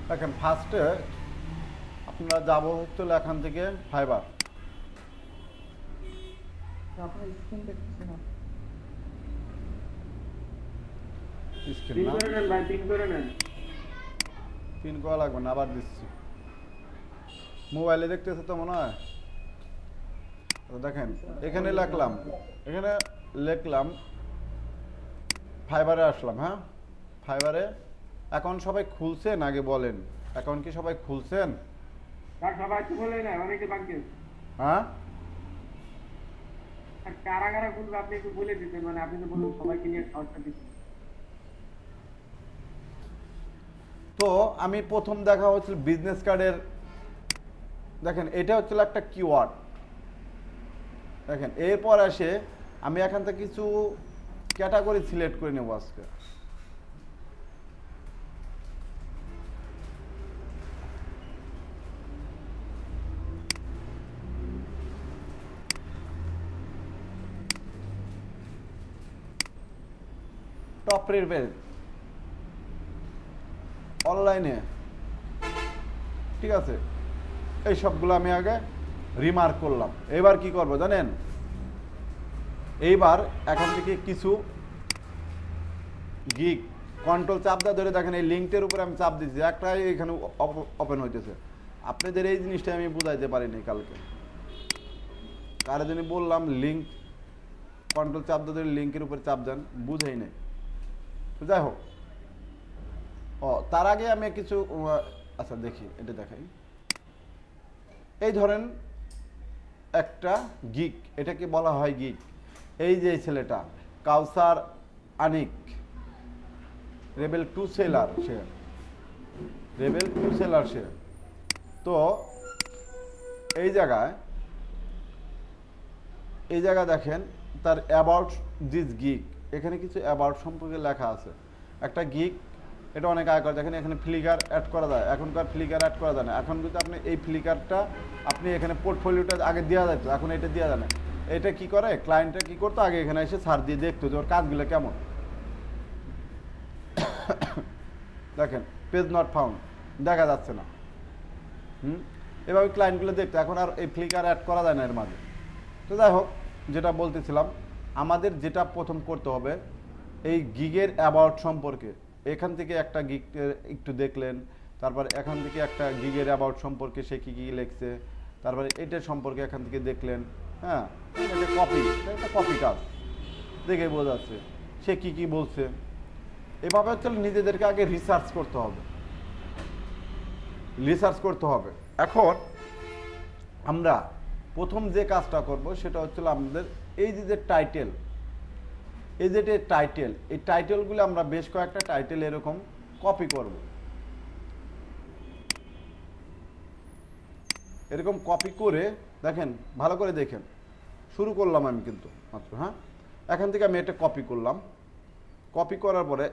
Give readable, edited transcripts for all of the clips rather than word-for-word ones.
দেখেন ফার্স্টে আপনারা যাব হচ্ছে এখান থেকে ফাইবার আপনার স্ক্রিন দেখতেছি না। স্ক্রিন পিন না করে নেন ভাই, পিন করে নেন। পিন করা লাগবে না, আবার দিচ্ছি। মোবাইলে দেখতেছে তো মনে হয়। তো দেখেন এখানে লিখলাম, এখানে লিখলাম ফাইবারে আসলাম। হ্যাঁ, ফাইবারে অ্যাকাউন্ট সবাই খুলছেন? আগে বলেন, অ্যাকাউন্ট কি সবাই খুলছেন? আর সবাই তো বলে না, অনেকে বাকি আছে। হ্যাঁ, আর কারা কারা খুলবে আপনি একটু বলে দিতেন, মানে আপনি তো বলুন সবাইকে নিয়ে খাওয়াটা দিচ্ছেন। তো আমি প্রথম দেখা হচ্ছিল বিজনেস কার্ডের। দেখেন এটা হচ্ছিল একটা কিওয়ার্ড। দেখেন এরপর আসে আমি এখান থেকে কিছু ক্যাটাগরি সিলেক্ট করে নেব আজকে। টপ রেট অনলাইনে, ঠিক আছে, এই সবগুলো আমি আগে রিমার্ক করলাম। এবার কি করব জানেন? এইবার এখান থেকে কিছু গিগ কন্ট্রোল চাপ দেওয়া ধরে দেখেন এই লিঙ্কটার উপরে আমি চাপ দিচ্ছি, একটাই এখানে ওপেন হইতেছে। আপনাদের এই জিনিসটা আমি বুঝাইতে পারিনি কালকে, কারো জন্য বললাম লিঙ্ক কন্ট্রোল চাপ দিয়ে ধরে লিঙ্কের উপরে চাপ দেন, বুঝাই নাই। তো যাই হোক, তার আগে আমি কিছু আচ্ছা দেখি, এটা দেখাই। এই ধরেন একটা গিগ, এটাকে বলা হয় গিগ। এই যে ছেলেটা কাউসার আনিক, রেবেল 2 সেলার, সে রেবেল 2 সেলার সে। তো এই জায়গায় দেখেন তার অ্যাবাউট দিস গিগ, এখানে কিছু অ্যাবাউট সম্পর্কে লেখা আছে। একটা গিগ, এটা অনেক আগে করে। দেখেন এখানে ফ্লিকার অ্যাড করা যায়, এখনকার ফ্লিকার অ্যাড করা যায় না। এখন কিন্তু আপনি এই ফ্লিকারটা আপনি এখানে পোর্টফোলিওটা আগে দেওয়া যেত, এখন এটা দেওয়া যায় না। এটা কি করে, ক্লায়েন্টটা কি করতো, আগে এখানে এসে সার্চ দিয়ে দেখতো যে ওর কাজগুলো কেমন। দেখেন পেজ নট ফাউন্ড দেখা যাচ্ছে না। এভাবে ক্লায়েন্টগুলো দেখতো, এখন আর এই ফ্লিকার অ্যাড করা যায় না এর মাঝে। তো যাই হোক, যেটা বলতেছিলাম, আমাদের যেটা প্রথম করতে হবে এই গিগের অ্যাবাউট সম্পর্কে। এখান থেকে একটা গিগ একটু দেখলেন, তারপর এখান থেকে একটা গিগের অ্যাবাউট সম্পর্কে সে কী কী লিখছে, তারপরে এটার সম্পর্কে এখান থেকে দেখলেন। হ্যাঁ, এটা কপি, একটা কপি কাজ দেখে বোঝা যাচ্ছে সে কী কী বলছে। এভাবে হচ্ছে নিজেদেরকে আগে রিসার্চ করতে হবে, এখন আমরা প্রথম যে কাজটা করব সেটা হচ্ছিল আমাদের এই যে টাইটেল, এই যে টাইটেল, এই টাইটেলগুলো আমরা বেশ কয়েকটা টাইটেল এরকম কপি করব। এরকম কপি করে দেখেন, ভালো করে দেখেন, শুরু করলাম আমি কিন্তু মাত্র। হ্যাঁ, এখান থেকে আমি এটা কপি করলাম। কপি করার পরে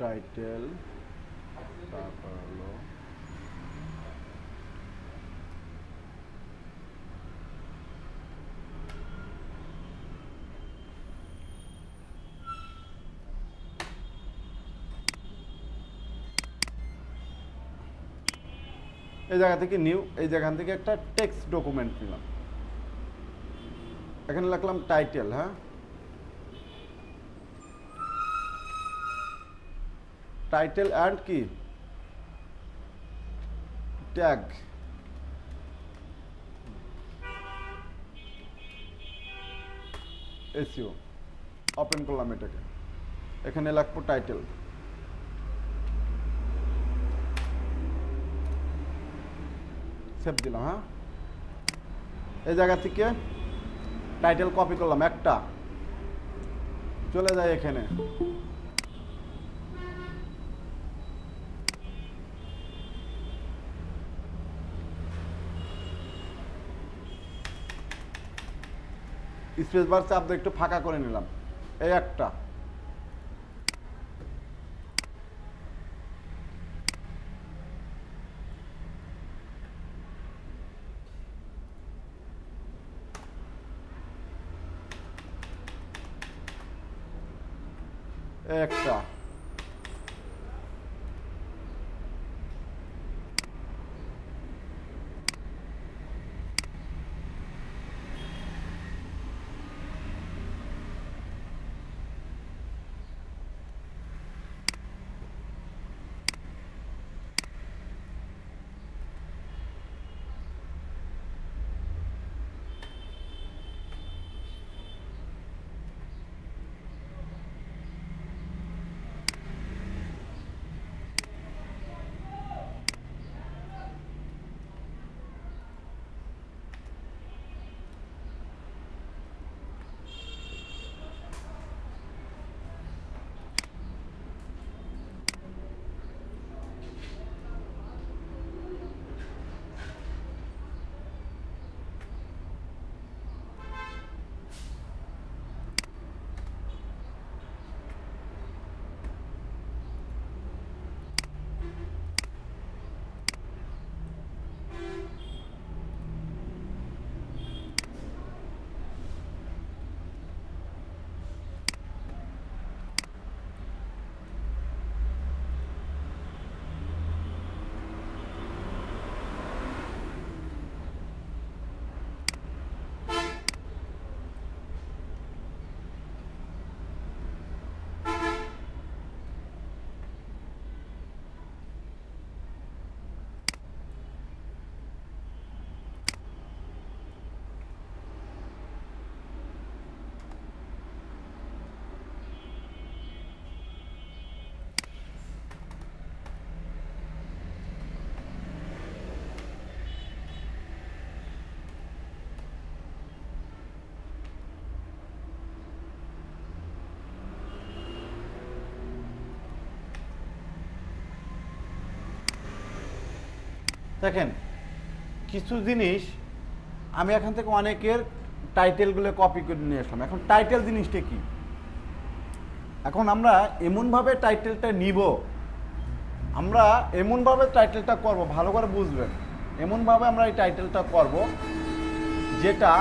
টাইটেল, তারপর হলো এই জায়গা থেকে নিউ, এই জায়গা থেকে একটা টেক্সট ডকুমেন্ট নিলাম, এখানে লিখলাম টাইটেল। হ্যাঁ, টাইটেল অ্যান্ড কি ট্যাগ, এসইও। ওপেন করলাম এটাকে, এখানে লিখবো টাইটেল। সেভ দিলাম। হ্যাঁ, এই জায়গা থেকে টাইটেল কপি করলাম একটা, চলে যায় এখানে। স্পেস বার চাপ দিয়ে একটু ফাঁকা করে নিলাম, এই একটা। একটা দেখেন, কিছু জিনিস আমি এখান থেকে অনেকের টাইটেলগুলো কপি করে নিয়ে আসলাম। এখন টাইটেল জিনিসটা কি? এখন আমরা এমনভাবে টাইটেলটা নিব, আমরা এমনভাবে টাইটেলটা করব, ভালো করে বুঝবেন, এমনভাবে আমরা এই টাইটেলটা করব যেটা,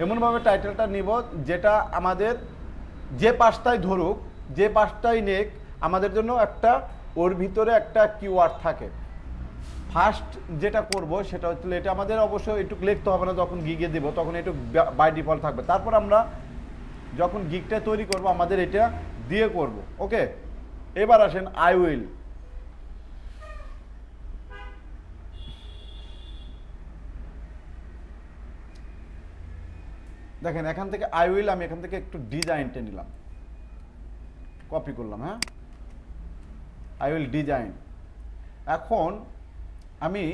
এমনভাবে টাইটেলটা নিব যেটা আমাদের যে পাশটাই ধরুক, যে পাশটাই নেক, আমাদের জন্য একটা ওর ভিতরে একটা কিওয়ার্ড থাকে। ফার্স্ট যেটা করব সেটা হচ্ছে, এটা আমাদের অবশ্যই একটু লিখতে হবে না, যখন গিগে দেব তখন একটু বাই ডিফল্ট থাকবে। তারপর আমরা যখন গিগটা তৈরি করব আমাদের এটা দিয়ে করব। ওকে, এবার আসেন আই উইল। দেখেন এখান থেকে আই উইল, আমি এখান থেকে একটু ডিজাইনটা নিলাম, কপি করলাম। হ্যাঁ, আই উইল ডিজাইন। এখন আমি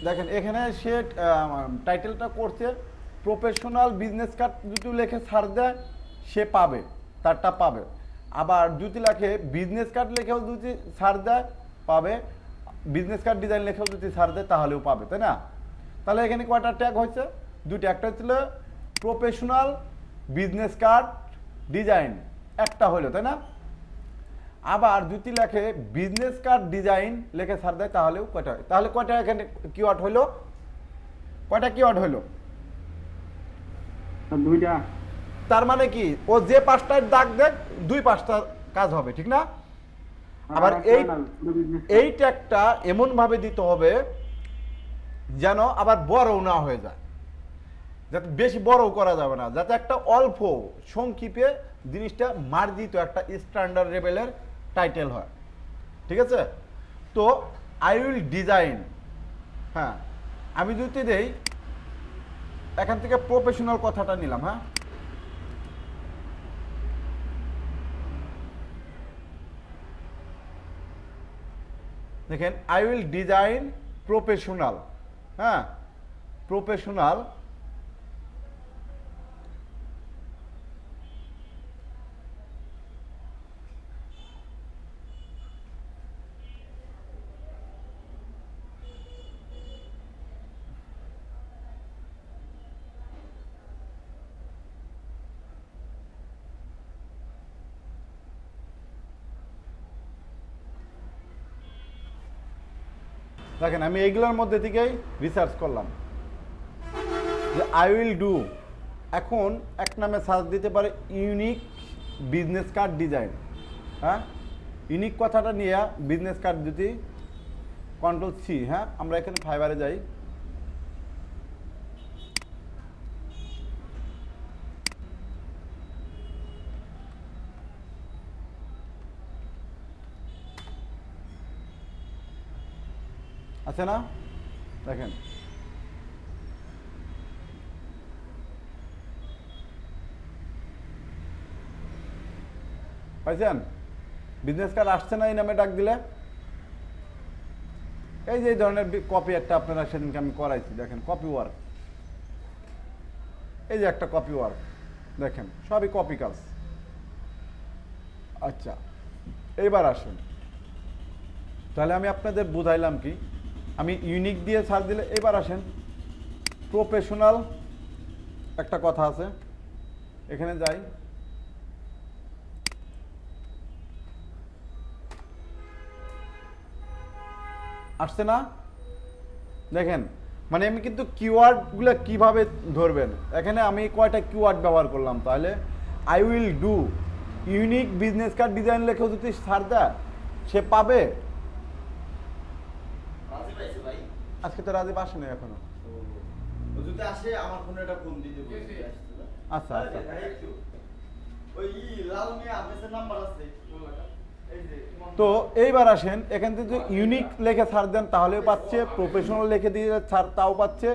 দেখেন এখানে সে টাইটেলটা করছে প্রফেশনাল বিজনেস কার্ড, যদি লেখে ছাড় দেয় সে পাবে, তারটা পাবে। আবার যদি লেখে বিজনেস কার্ড লেখেও যদি ছাড় দেয় পাবে, বিজনেস কার্ড ডিজাইন লেখেও যদি ছাড় দেয় তাহলেও পাবে, তাই না? তাহলে এখানে কয়টা ট্যাগ হয়েছে? দুইটা। একটা হচ্ছিল প্রফেশনাল বিজনেস কার্ড ডিজাইন, একটা হইলো, তাই না? আবার যদি লেখে বিজনেস কার্ড ডিজাইন লেখে ছাড় দেয় তাহলেও কয়টা হয়? তাহলে কয়টা এখানে কিওয়ার্ড হইলো? কয়টা কিওয়ার্ড হইলো? দুইটা। তার মানে কি, ও যে পাঁচটায় দাগ দেয় দুই পাঁচটা কাজ হবে, ঠিক না? আবার এই ট্যাগটা এমন ভাবে দিতে হবে যেন আবার বড়ও না হয়ে যায়, যাতে বেশি বড়ও করা যাবে না, যাতে একটা অল্প সংক্ষেপে জিনিসটা মার্জিত একটা স্ট্যান্ডার্ড লেভেলের টাইটেল হয়। ঠিক আছে? তো আই উইল ডিজাইন, হ্যাঁ, আমি যদি দেই এখান থেকে প্রফেশনাল কথাটা নিলাম। হ্যাঁ, দেখেন আই উইল ডিজাইন প্রফেশনাল। হ্যাঁ, প্রফেশনাল দেখেন আমি এইগুলোর মধ্যে থেকেই রিসার্চ করলাম যে আই উইল ডু, এখন এক নামে সার্চ দিতে পারে ইউনিক বিজনেস কার্ড ডিজাইন। হ্যাঁ, ইউনিক কথাটা নিয়ে বিজনেস কার্ড যদি কন্ট্রোল সি, হ্যাঁ আমরা এখানে ফাইবারে যাই, আছে না, দেখেন পাইছেন বিজনেস কার্ড আসছে না এই নামে ডাক দিলে। এই যে এই ধরনের কপি একটা আপনারা সেদিনকে আমি করাইছি, দেখেন কপি ওয়ার্ক, এই যে একটা কপি ওয়ার্ক দেখেন সবই কপি কাজ। আচ্ছা এইবার আসেন, তাহলে আমি আপনাদের বুঝাইলাম কি, আমি ইউনিক দিয়ে ছাড় দিলে। এবার আসেন প্রফেশনাল, একটা কথা আছে এখানে যাই, আসছে না, দেখেন মানে আমি কিন্তু কিওয়ার্ডগুলো কিভাবে ধরবেন, এখানে আমি কয়টা কিওয়ার্ড ব্যবহার করলাম। তাহলে I will do unique business card design লেখেও যদি ছাড় দেয় সে পাবে। আজকে তো রাজীব আসেনি এখনো। যদি আসে আমার ফোনে একটা ফোন দিতে বলছি। আচ্ছা আচ্ছা, ওই লাল মিয়া আপনার নাম্বার আছে। তো এইবার আসেন এখান থেকে ইউনিক লেখে ছাড় দেন তাহলেও পাচ্ছে, প্রফেশনাল লিখে দিয়ে ছাড় তাও পাচ্ছে,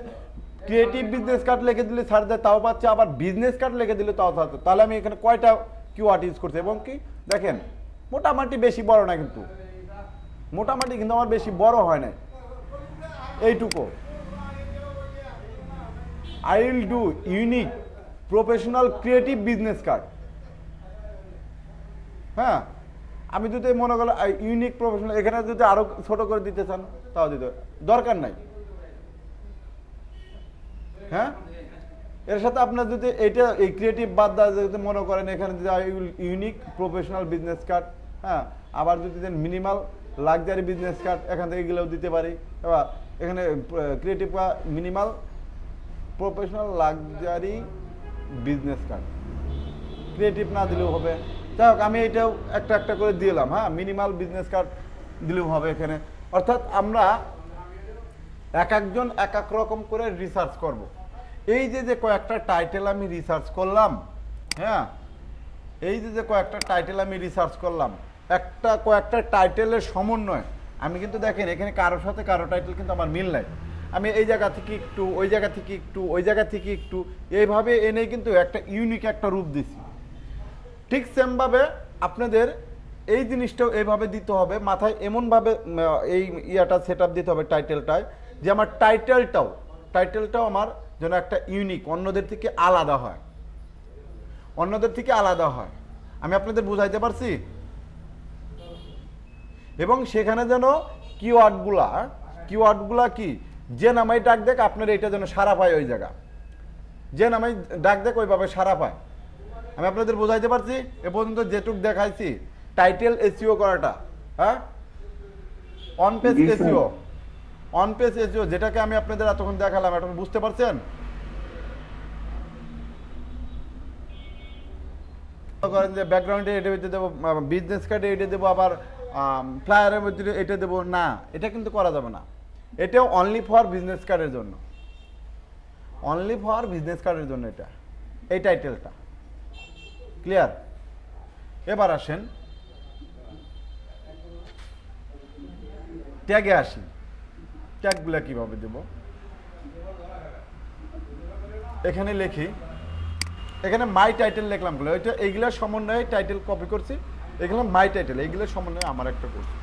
ক্রিয়েটিভ বিজনেস কার্ড লিখে দিলে ছাড় দেয় তাও পাচ্ছে, আবার বিজনেস কার্ড লিখে দিলে তাও পাচ্ছে। তাহলে আমি এখানে কয়টা কিওয়ার্ড ইউজ করছি, এবং কি দেখেন মোটামুটি বেশি বড় না, কিন্তু মোটামুটি কিন্তু আমার বেশি বড় হয় না, এইটুকু। I will do unique professional creative business card. হ্যাঁ, আমি যদি মনে করো ইউনিক প্রফেশনাল, এখানে যদি আরো ছোট করে দিতে চান তাও দিতে দরকার নাই। হ্যাঁ, এর সাথে আপনার যদি এটা এই ক্রিয়েটিভ বাদ দেওয়া যদি মনে করেন এখানে যদি ইউনিক প্রফেশনাল বিজনেস কার্ড, হ্যাঁ আবার যদি দেন মিনিমাল লাক্সারি বিজনেস কার্ড, এখান থেকে এগুলোও দিতে পারি। এবার এখানে ক্রিয়েটিভ বা minimal professional luxury business card, creative না দিলেও হবে। যাই হোক আমি এটাও একটা একটা করে দিলাম। হ্যাঁ, মিনিমাল বিজনেস কার্ড দিলেও হবে এখানে। অর্থাৎ আমরা এক একজন এক এক রকম করে রিসার্চ করব। এই যে কয়েকটা টাইটেল আমি রিসার্চ করলাম, হ্যাঁ এই যে কয়েকটা টাইটেল আমি রিসার্চ করলাম, কয়েকটা টাইটেলের সমন্বয় আমি কিন্তু দেখেন এখানে কারোর সাথে কারো টাইটেল কিন্তু আমার মিল নাই। আমি এই জায়গা থেকে একটু, ওই জায়গা থেকে একটু, ওই জায়গা থেকে একটু, এইভাবে এনে কিন্তু একটা ইউনিক একটা রূপ দিছি। ঠিক সেমভাবে আপনাদের এই জিনিসটাও এইভাবে দিতে হবে, মাথায় এমনভাবে এই ইয়াটা সেট আপ দিতে হবে টাইটেলটায়, যে আমার টাইটেলটাও আমার যেন একটা ইউনিক, অন্যদের থেকে আলাদা হয়, অন্যদের থেকে আলাদা হয়। আমি আপনাদের বুঝাইতে পারছি? এবং সেখানে যেন কিওয়ার্ডগুলা কি, যে নামাই ডাক দেখ আপনার এটা যেন সারা পায়, ওই জায়গা যে নামাই ডাক দেখ ওইভাবে সারা পায়। আমি আপনাদের বোঝাইতে পারছি? এ পর্যন্ত যেটুক দেখাইছি টাইটেল এসইও করাটা, হ্যাঁ অন পেজ এসইও যেটাকে আমি আপনাদের এতক্ষণ দেখালাম, এখন বুঝতে পারছেন? করেন যে ব্যাকগ্রাউন্ডে এটা দেবো, বিজনেস কার্ডে এটা দেবো, আবার ফ্লায়ারের মধ্যে এটা দেবো না, এটা কিন্তু করা যাবে না। এটাও অনলি ফর বিজনেস কার্ডের জন্য, অনলি ফর বিজনেস কার্ডের জন্য এটা, এই টাইটেলটা ক্লিয়ার? এবার আসেন ট্যাগে আসি, ট্যাগগুলা কিভাবে দেব? এখানে লিখি, এখানে মাই টাইটেল লিখলাম, ওইটা এইগুলার সমন্বয়ে টাইটেল কপি করছি, এগুলো মাই টাইটেল, এইগুলোর সমন্বয়ে আমার একটা করছি।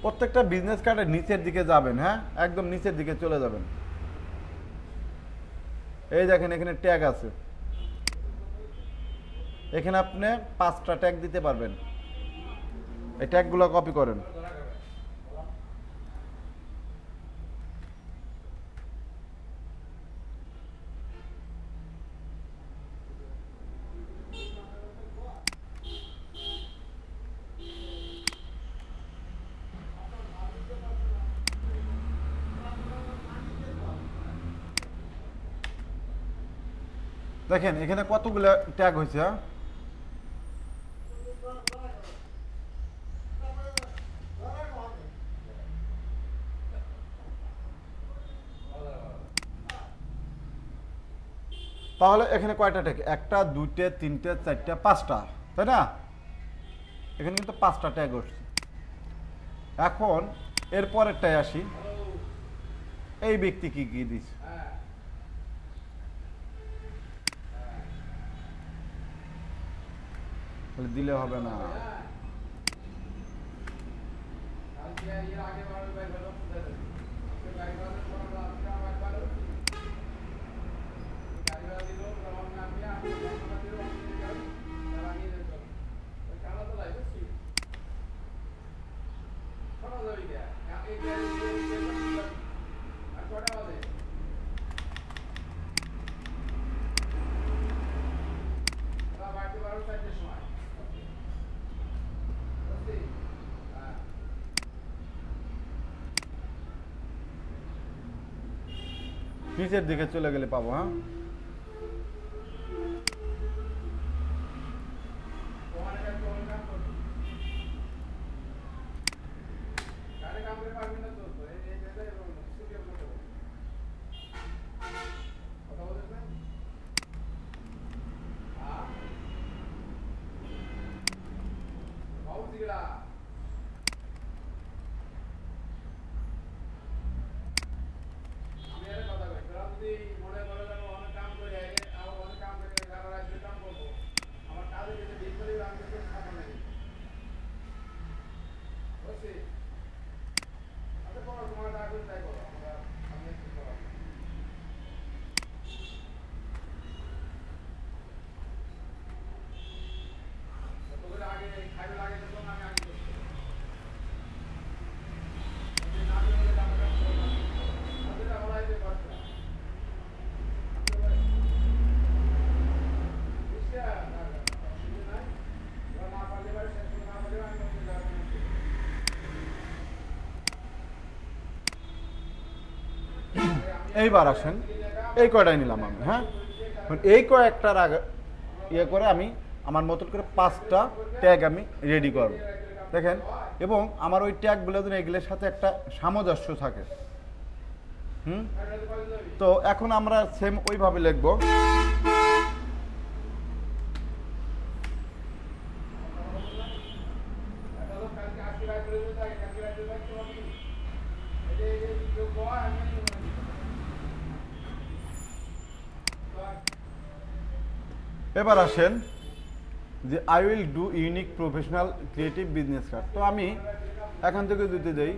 প্রত্যেকটা বিজনেস কার্ডের নিচের দিকে যাবেন, হ্যাঁ একদম নিচের দিকে চলে যাবেন। এই দেখেন এখানে ট্যাগ আছে, এখানে আপনি 5টা ট্যাগ দিতে পারবেন। এই ট্যাগগুলো কপি করেন। দেখেন এখানে কতগুলো ট্যাগ হয়েছে, হ্যাঁ? তাহলে এখানে কয়টা ট্যাগ? একটা, দুইটা, তিনটে, চারটা, পাঁচটা, তাই না? এখানে কিন্তু পাঁচটা ট্যাগ উঠছে। এখন এর পরেরটায় আসি, এই ব্যক্তি কি কি দিচ্ছে। দিলে হবে না। নিচের দিকে চলে গেলে পাবো, হ্যাঁ? এইবার আসেন, এই কয়টাই নিলাম আমি, হ্যাঁ? এই কয়েকটার আগে ইয়ে করে আমি আমার মতন করে পাঁচটা ট্যাগ আমি রেডি করব, দেখেন। এবং আমার ওই ট্যাগগুলো যেন এগুলোর সাথে একটা সামঞ্জস্য থাকে। তো এখন আমরা সেম ওইভাবে লিখবো। এবার আসেন যে I will do unique professional creative business card. তো আমি এখান থেকে দিতে যাই,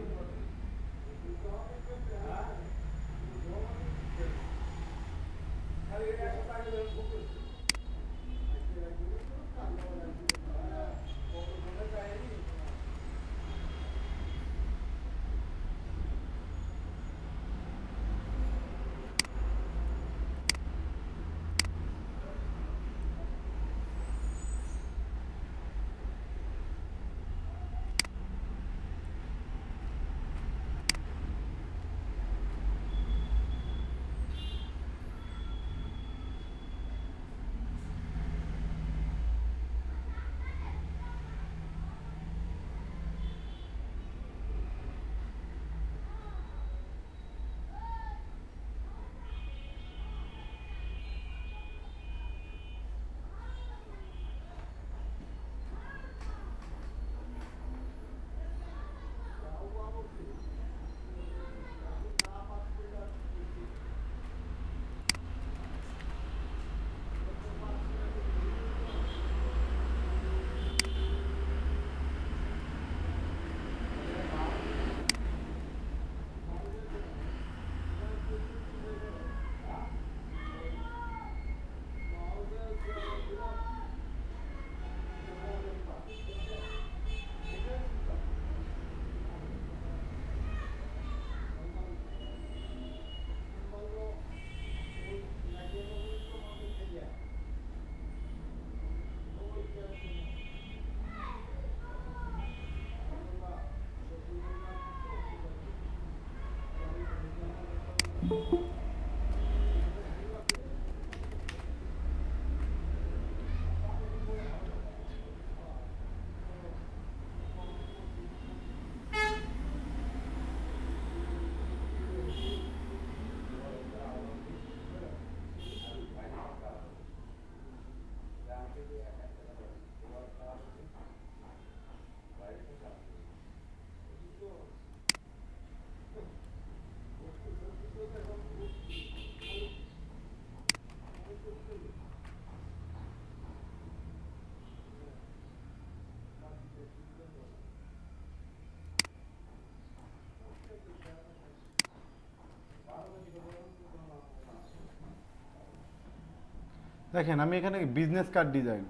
দেখেন আমি এখানে business card design,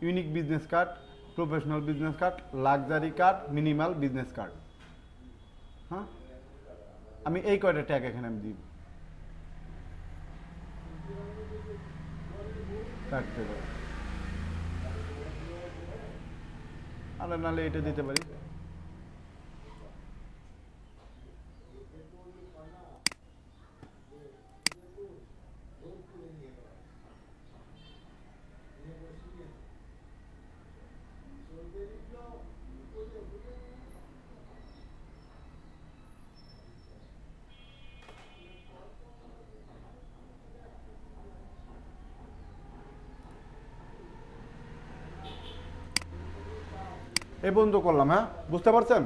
unique business card, professional business card, luxury card, minimal business card. হ্যাঁ, আমি এই কয়টা ট্যাগ এখানে আমি দিই। আর নাহলে এটা দিতে পারি। এই পর্যন্ত করলাম। হ্যাঁ, বুঝতে পারছেন?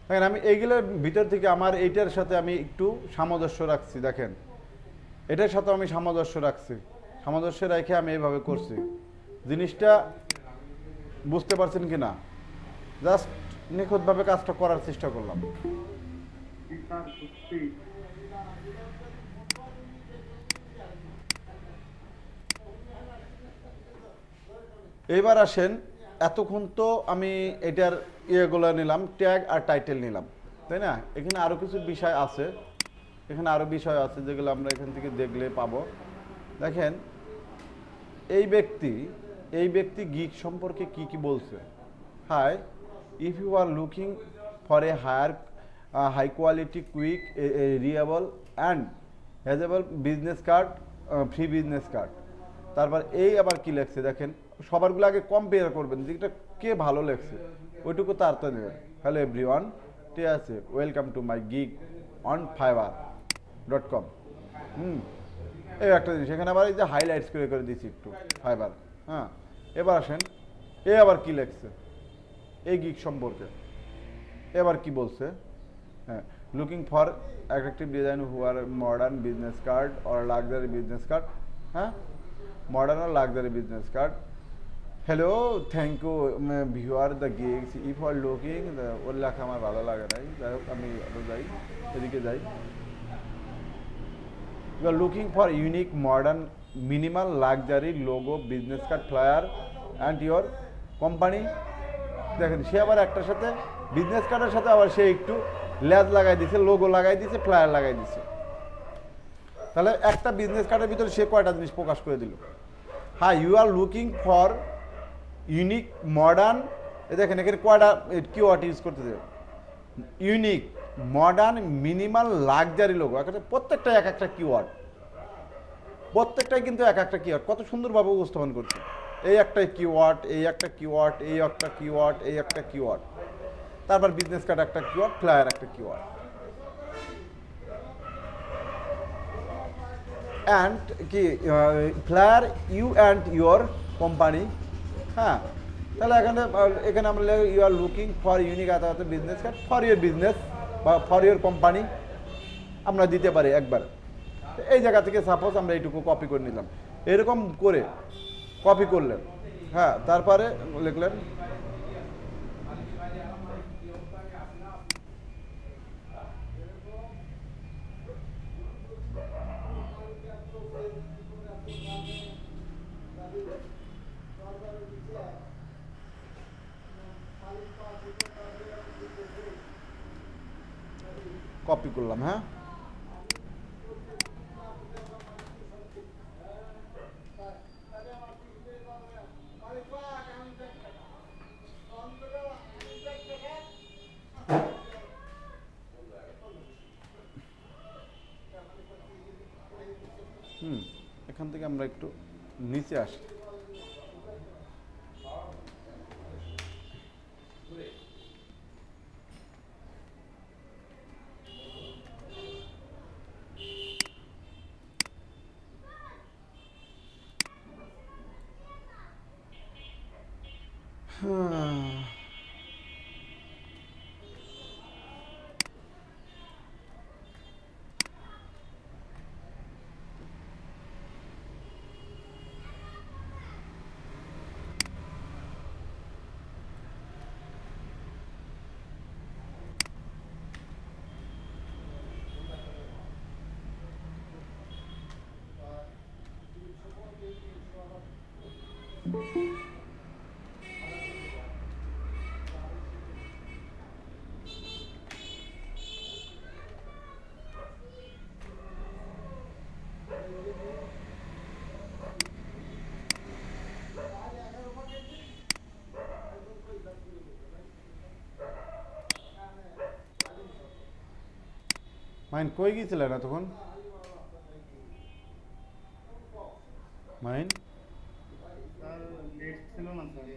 দেখেন আমি এইগুলোর ভিতর থেকে আমার এইটার সাথে আমি একটু সামঞ্জস্য রাখছি। দেখেন এটার সাথে আমি সামঞ্জস্য রাখছি, সামঞ্জস্য রেখে আমি এইভাবে করছি। জিনিসটা বুঝতে পারছেন কি না? জাস্ট নিখুঁতভাবে কাজটা করার চেষ্টা করলাম। এইবার আসেন, এতক্ষণ তো আমি এটার ইয়েগুলো নিলাম, ট্যাগ আর টাইটেল নিলাম, তাই না? এখানে আরও কিছু বিষয় আছে, এখানে আরও বিষয় আছে যেগুলো আমরা এখান থেকে দেখলে পাবো। দেখেন এই ব্যক্তি গিগ সম্পর্কে কি কি বলছে। Hi, if you are looking for a high quality quick reliable and hedgeable business card, free business card. তারপর এই আবার কি লেখছে দেখেন, সবারগুলো আগে কম্পেয়ার করবেন যেটা কে ভালো লেখছে ওইটুকু তাড়াতাড়ি নেবেন। হ্যালো এভরিওয়ান, ঠিক আছে, welcome to my gig on fiverr.com। এই একটা জিনিস এখানে আবার এই যে হাইলাইটস করে করে দিচ্ছি একটু ফাইবার। হ্যাঁ, এবার আসেন এ আবার কি লেখছে এই গিগ সম্পর্কে, এবার কি বলছে। হ্যাঁ, looking for attractive design who are modern business card or luxury business card. হ্যাঁ, মডার্ন আর luxury business card. Hello, thank you viewer the gigs if are looking. ওর লেখা আমার ভালো লাগে নাই, যাই হোক আমি যাই এদিকে যাই। You are looking for unique, modern, minimal, luxury logo, business card, flyer, and your company. দেখেন সে আবার একটার সাথে বিজনেস কার্ডের সাথে আবার সে একটু লেজ লাগাই দিছে, লোগো লাগাই দিছে, ফ্লায়ার লাগাই দিছে। তাহলে একটা বিজনেস কার্ডের ভিতরে সে কয়টা জিনিস প্রকাশ করে দিল। হ্যাঁ, you are looking for unique, modern. দেখেন এখানে কয়টা কিওয়ার্ড ইউজ করতে দেবে। Unique, modern, minimal, luxury logo. প্রত্যেকটা এক একটা কিওয়ার্ড, প্রত্যেকটাই কিন্তু এক একটা কিওয়ার্ড কত সুন্দরভাবে উপস্থাপন করছে। এই একটা কিওয়ার্ড, এই একটা কিওয়ার্ড, এই একটা কিওয়ার্ড, এই একটা কিওয়ার্ড, তারপর বিজনেস কার্ড একটা কিওয়ার্ড, ফ্লায়ার একটা কিওয়ার্ড। অ্যান্ড কি flyer you and your company. হ্যাঁ, তাহলে এখানে আমরা you are looking for unique business card for your business বা ফর ইউর কোম্পানি আমরা দিতে পারি একবার। এই জায়গা থেকে সাপোজ আমরা এইটুকু কপি করে নিলাম, এরকম করে কপি করলেন। হ্যাঁ, তারপরে লিখলেন কপি করলাম। হ্যাঁ, এখান থেকে আমরা একটু নিচে আসি। মাইন কই গিয়েছিলেন এতক্ষণ? মাইন স্যার লেট ছিল না sir.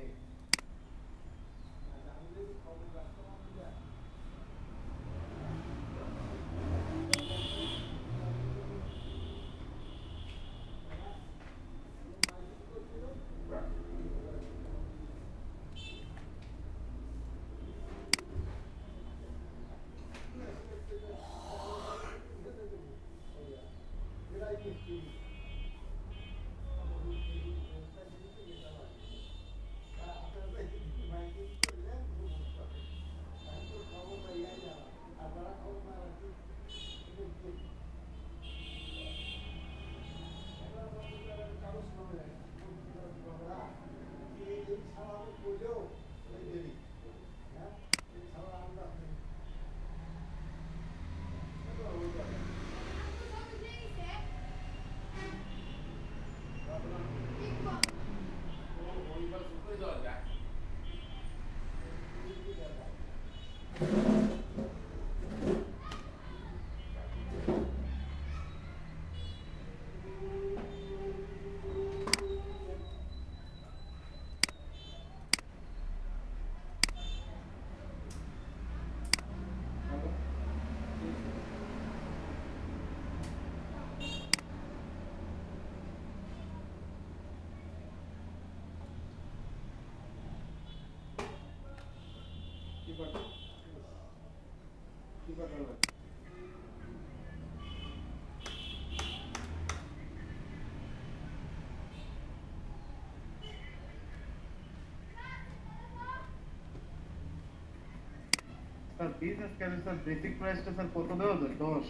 Sir business career sir basic প্রাইসটা স্যার কত দেওয়া যায়? 10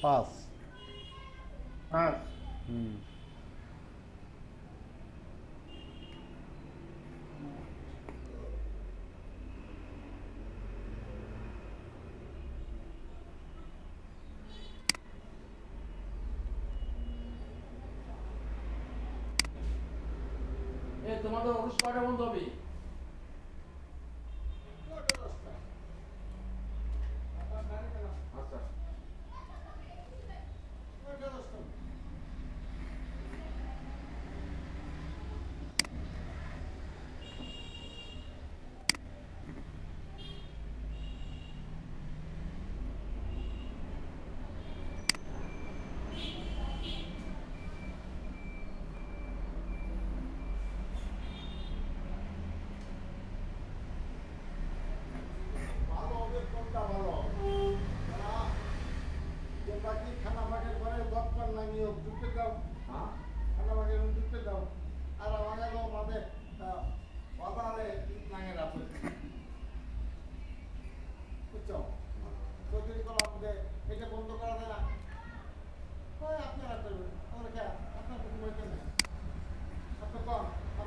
5। 5। হুম তোমাদের অফিস কয়টা বন্ধ হবে? আচ্ছা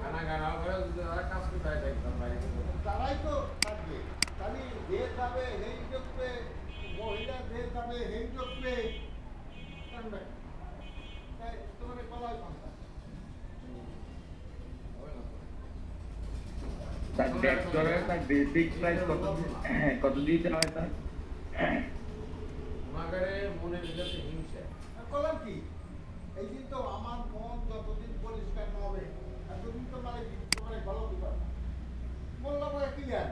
গানা গানা করে কাজ কোথায় দেখতাম বাইরে তারাই তো থাকবে খালি যে যাবে হেই যোগবে মহিলা যে যাবে হেই যোগবে কারণটা তোমার কলাই পান্তা তার ব্যাক করে তার বেসিক প্রাইস কত দিতে হয় তার? আমাদের মনের ভিতরে হিংসা। কলাম কি এই দিন তো আমার মন যতদিন পরিষ্কার না হবে এতদিন তো মানে তোমার ভালো দিবা বললাম কি জান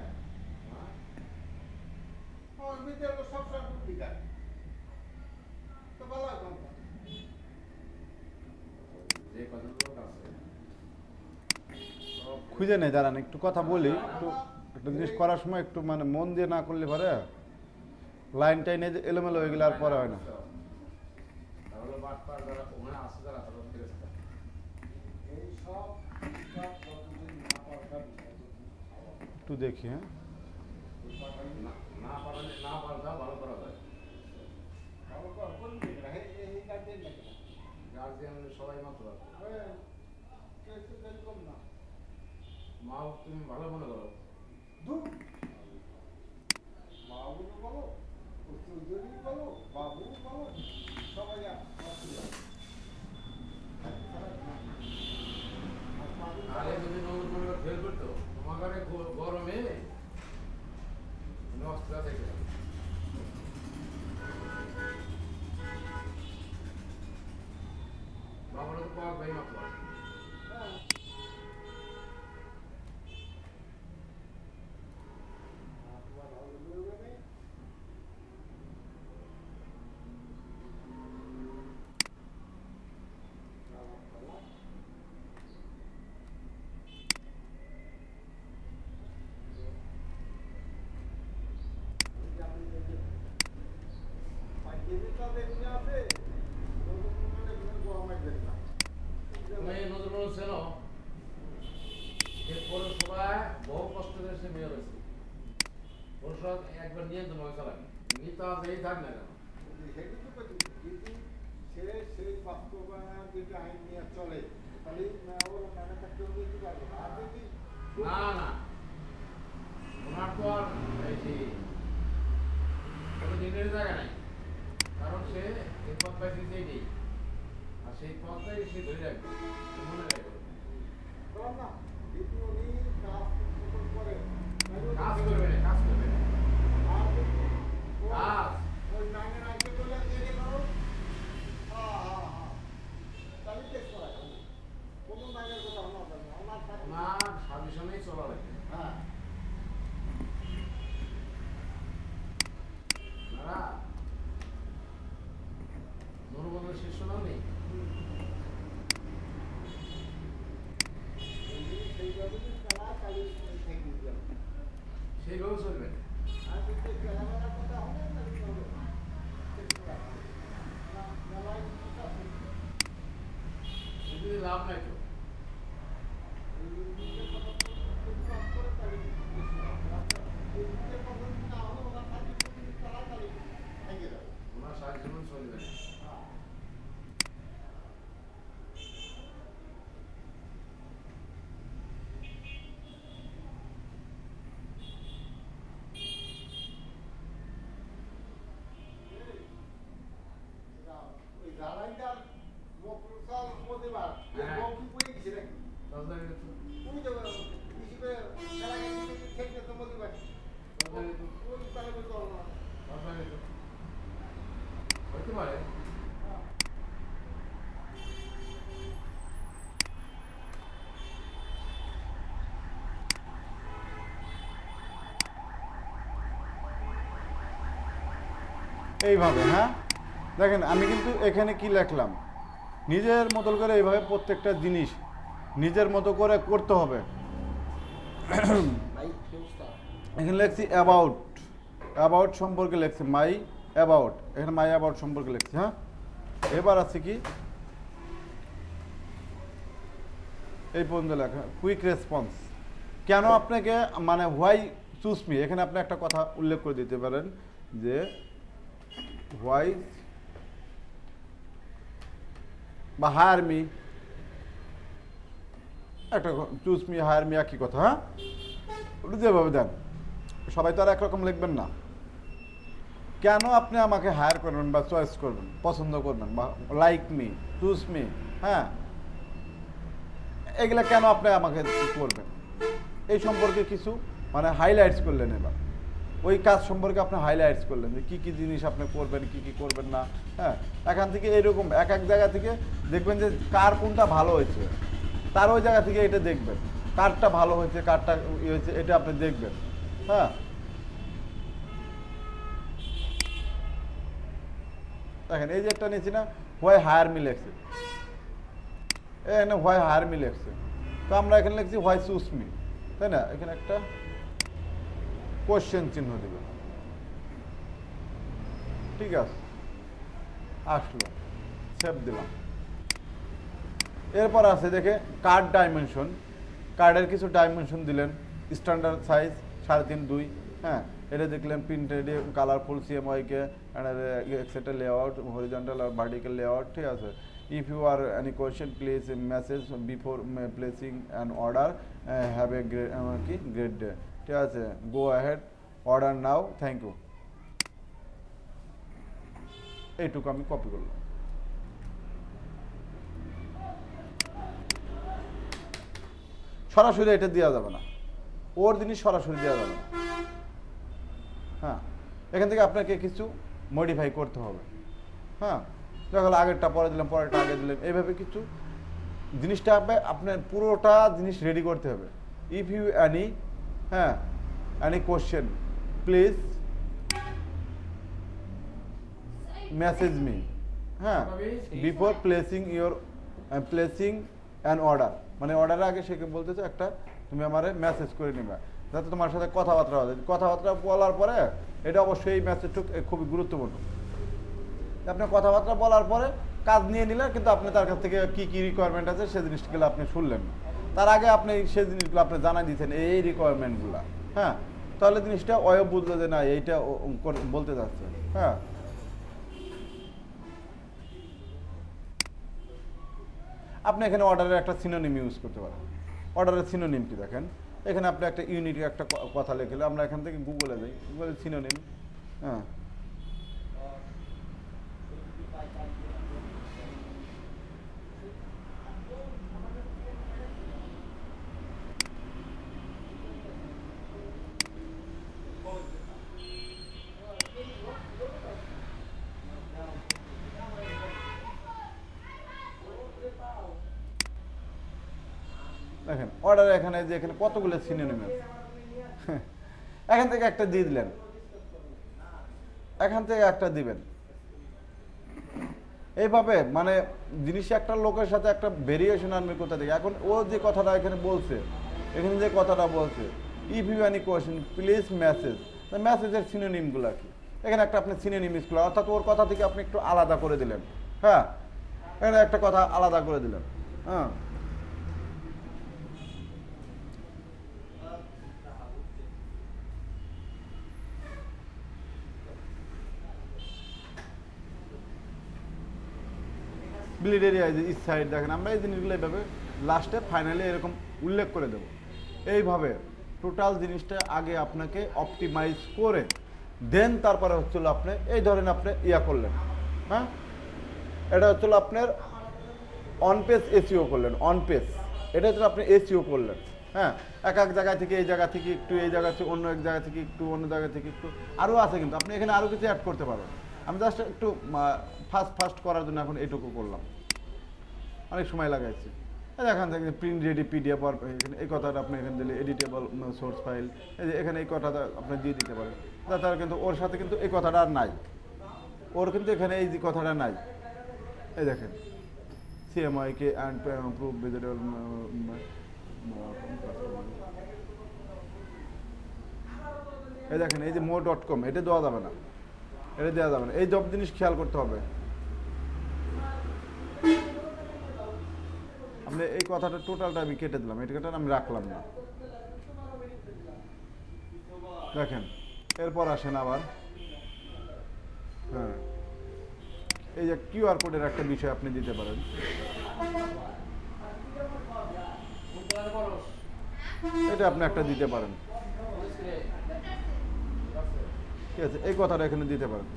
আমার ভিতরে সবসময় ডুপ্লিকেট তো ভালো এখন যে কতগুলো আছে খুঁজে নেই দাঁড়ান একটু কথা বলি একটু একটা জিনিস করার সময় একটু মানে মন দিয়ে না করলে পরে লাইন টাইনে যে এলোমেলো হয়ে গেলে আর পরে হয় না। তাহলে বাটপার যারা ওখানে আছে যারা তারা ফেরেশতা। এই সব যতদিন না পারবে একটু দেখি হ্যাঁ না পারলে না পারলে ভালো করা যায়। ভালো কর করবি না এই কাজের না গার্জিয়ান সবাই মাত্র আছে। আরে কেসে দেখুন না মা তুমি ভালো মনে করো। ধুর বাবু বলো চৌধুরী বলো বাবু বলো সবাই আরে যদি নতুন করে ফেল করতো তোমার ঘরে গরমে নষ্ট হয়ে থাকে। বাবার তো পাওয়া ভাই মাত্র তুমি নতুন মানুষ চেনো এরপরে সবাই বহু কষ্ট করে সে মেয়ে রয়েছে পরিষদ একবার নিয়ে তোমাকে চালাবি তুমি তো আজ এই থাক না কেন সেই বাস্তবায়ন যদি আইন নিয়ে চলে তাহলে ওরা টাকাটা কেউ দিতে পারবে না আর যদি না না ওনার তো আর এই যে কোনো দিনের জায়গা নাই কারণ সে এই পথ পাইছে নেই আর সেই পথটাই সে ধরে রাখবে মনে রাখবে না যদি উনি কাজ করে কাজ করবে না কাজ করবে না আর যদি কাজ ওই নাঙের আগে বলে দিয়ে করো তাহলে কেস করা যাবে কোনো নাঙের কথা আমার জানি না আমার থাকে ওনার সাজেশনেই চলা লাগবে হ্যাঁ না নুরবনের শীর্ষ নাম নেই সেইভাবে চালা তাহলে থেকে যাবে সেইভাবে চলবে না আর যদি খেলাধুলার কথা হবে তাহলে চলবে না কেস করা যাবে না মেলায় কিছু আছে যদি লাভ নাই তো এই দিকে কথা যদি কাজ করে তাহলে কেস করা যাবে এই দিকে কথা না হলে ওরা কাজ যদি চালা তাহলে থেকে যাবে ওনার সাজেশন চলবে না ওই জ্বালাইটার মকরসাল প্রতিবার মৌখিক হয়ে গেছে নাকি রাজধানীতে তো ওই তো বেশি করে খেলা গেছে থেকে তো প্রতিবার রাজধানীতে ওই তাহলে বলতে পারবো না রাজধানীতে হইতে পারে এইভাবে হ্যাঁ দেখেন আমি কিন্তু এখানে কি লিখলাম নিজের মতো করে এইভাবে প্রত্যেকটা জিনিস নিজের মতো করে করতে হবে। এখানে লিখছি অ্যাবাউট অ্যাবাউট সম্পর্কে লিখছি মাই অ্যাবাউট এখানে মাই অ্যাবাউট সম্পর্কে লিখছি হ্যাঁ। এবার আছে কি এই পর্যন্ত লেখা কুইক রেসপন্স কেন আপনাকে মানে হোয়াই চুজ মি এখানে আপনি একটা কথা উল্লেখ করে দিতে পারেন যে হোয়াই বা হায়ার মি একটা চুজ মি হায়ার মি একই কথা হ্যাঁ ওটা যেভাবে দেন সবাই তো আর একরকম লিখবেন না কেন আপনি আমাকে হায়ার করবেন বা চয়েস করবেন পছন্দ করবেন বা লাইক মি চুজ মি হ্যাঁ এগুলা কেন আপনি আমাকে করবেন এই সম্পর্কে কিছু মানে হাইলাইটস করলেন এবার ওই কাজ সম্পর্কে আপনি হাইলাইটস করলেন যে কী কী জিনিস আপনি করবেন কী কী করবেন না। হ্যাঁ, এখান থেকে এরকম এক এক জায়গা থেকে দেখবেন যে কার কোনটা ভালো হয়েছে, তার ওই জায়গা থেকে এটা দেখবেন কারটা ভালো হয়েছে কারটা ইয়ে হয়েছে এটা আপনি দেখবেন। হ্যাঁ, দেখেন এই যে একটা নিয়েছি না, হোয়াই হায়ার মি লেখছে, এখানে হোয়াই হায়ার মি লেখছে, তো আমরা এখানে লিখছি হোয়াই চুজ মি, তাই না? এখানে একটা কোশ্চেন চিহ্ন দেবে, ঠিক আছে, আসলো, সেভ দিলাম। এরপর আছে দেখে কার্ড ডাইমেনশন, কার্ডের কিছু ডাইমেনশন দিলেন, স্ট্যান্ডার্ড সাইজ 3.5 2, হ্যাঁ, এটা দেখলেন printed colourful CMYK et cetera layout horizontal আর ভার্টিক্যাল লেআউট, ঠিক আছে। If you are any question place message before placing an order have a great day, ঠিক আছে, go ahead order now, thank you. এইটুকু আমি কপি করলাম। সরাসরি এটা দেওয়া যাবে না, ওর জিনিস সরাসরি দেওয়া যাবে না। হ্যাঁ, এখান থেকে আপনাকে কিছু মডিফাই করতে হবে। হ্যাঁ, দেখা গেলো আগেরটা পরে দিলাম, পরেরটা আগে দিলাম, এইভাবে কিছু জিনিসটা আপনার পুরোটা জিনিস রেডি করতে হবে। ইফ ইউ অ্যানি, হ্যাঁ, any question please message me, হ্যাঁ, বিফোর প্লেসিং অ্যান অর্ডার, মানে অর্ডারের আগে সে বলতেছে একটা তুমি আমারে মেসেজ করে নিবা, যাতে তোমার সাথে কথাবার্তা হবে। কথাবার্তা বলার পরে এটা অবশ্যই এই মেসেজটুকু খুবই গুরুত্বপূর্ণ। আপনি কথাবার্তা বলার পরে কাজ নিয়ে নিলেন, কিন্তু আপনি তার কাছ থেকে কী কী রিকোয়ারমেন্ট আছে সেই জিনিসগুলো আপনি শুনলেন না। তার আগে আপনি সেই জিনিসগুলো আপনি জানাই দিয়েছেন এই রিকোয়ারমেন্টগুলো। হ্যাঁ, তাহলে জিনিসটা অয়ব বুঝলো যে না এইটা বলতে যাচ্ছে। হ্যাঁ, আপনি এখানে অর্ডারের একটা সিনোনিম ইউজ করতে পারেন। অর্ডারের সিনোনিম কি দেখেন, এখানে আপনি একটা ইউনিট একটা কথা লিখলে, আমরা এখান থেকে গুগলে যাই, গুগলের সিনোনিম, হ্যাঁ, দেখেন অর্ডার এখানে যে এখানে কতগুলো সিনোনিম আছে, এখান থেকে একটা দিয়ে দিলেন, এখান থেকে একটা দিবেন, এইভাবে মানে জিনিস একটা লোকের সাথে একটা ভেরিয়েশন আনবে কোথা থেকে। এখন ও যে কথাটা এখানে বলছে, এখানে যে কথাটা বলছে if you any question please message, মেসেজের সিনোনিমগুলো কি, এখানে একটা আপনি সিনোনিম ইউজ করলেন, অর্থাৎ ওর কথা থেকে আপনি একটু আলাদা করে দিলেন। হ্যাঁ, এখানে একটা কথা আলাদা করে দিলেন। হ্যাঁ, ব্লিড এরিয়া ইস সাইড, দেখেন আমরা এই জিনিসগুলো এইভাবে লাস্টে ফাইনালি এরকম উল্লেখ করে দেব। এইভাবে টোটাল জিনিসটা আগে আপনাকে অপটিমাইজ করে দেন তারপরে হচ্ছিল আপনি এই ধরেন আপনি ইয়া করলেন। হ্যাঁ, এটা হচ্ছিল আপনার অন পেজ এসইও করলেন, অন পেজ এটা হচ্ছে আপনি এসইও করলেন। হ্যাঁ, এক এক জায়গা থেকে এই জায়গা থেকে একটু, এই জায়গা থেকে অন্য এক জায়গা থেকে একটু, অন্য জায়গা থেকে একটু, আরও আছে কিন্তু আপনি এখানে আরও কিছু অ্যাড করতে পারবেন। আমি জাস্ট একটু ফাস্ট করার জন্য এখন এইটুকু করলাম, অনেক সময় লাগাইছি। এখান থেকে প্রিন্ট রেডি পিডিএফ, এই কথাটা আপনি এখানে দিলে এডিটেবল সোর্স ফাইল, এই যে এখানে এই কথাটা আপনি দিয়ে দিতে পারেন। তার কিন্তু ওর সাথে কিন্তু এই কথাটা আর নাই, ওর কিন্তু এখানে এই যে কথাটা নাই। এই দেখেন সিএমআইকে অ্যান্ড প্রুভ ভিজিটেবল, এই দেখেন এই যে mo.com, এটা দেওয়া যাবে না, এটা দেওয়া যাবে না। এই সব জিনিস খেয়াল করতে হবে। আপনি এই কথাটা টোটালটা আমি কেটে দিলাম, এটা আমি রাখলাম না। দেখেন এরপর আসেন আবার, হ্যাঁ, এই যে কিউআর কোডের একটা বিষয় আপনি দিতে পারেন। এটা আপনি একটা দিতে পারেন, ঠিক আছে, এই কথাটা এখানে দিতে পারেন,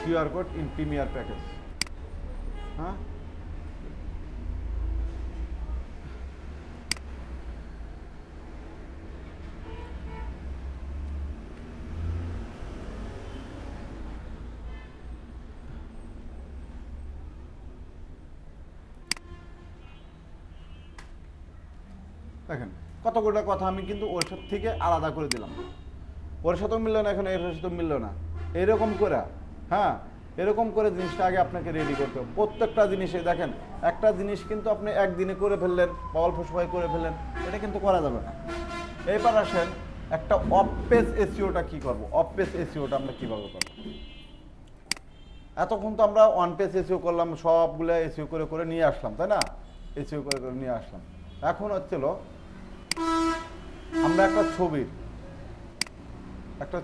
QR code in premier package. হ্যাঁ, দেখেন কতগুলো কথা আমি কিন্তু ওর সাথে থেকে আলাদা করে দিলাম, ওর সাথেও মিললো না, এখন এর সাথেও মিললো না, এরকম করে হ্যাঁ এরকম করে জিনিসটা আগে আপনাকে রেডি করতে হবে। প্রত্যেকটা জিনিসে দেখেন একটা জিনিস কিন্তু আপনি একদিনে করে ফেললেন বা অল্প সময় করে ফেললেন, এটা কিন্তু করা যাবে না। এইবার আসেন একটা অফ পেজ এসইওটা কি করব, অফ পেজ এসইওটা আমরা কিভাবে করব। এতক্ষণ তো আমরা ওয়ান পেজ এসইও করলাম, সবগুলো এসইও করে করে নিয়ে আসলাম, তাই না? এসইও করে করে নিয়ে আসলাম। এখন হচ্ছিল আমরা একটা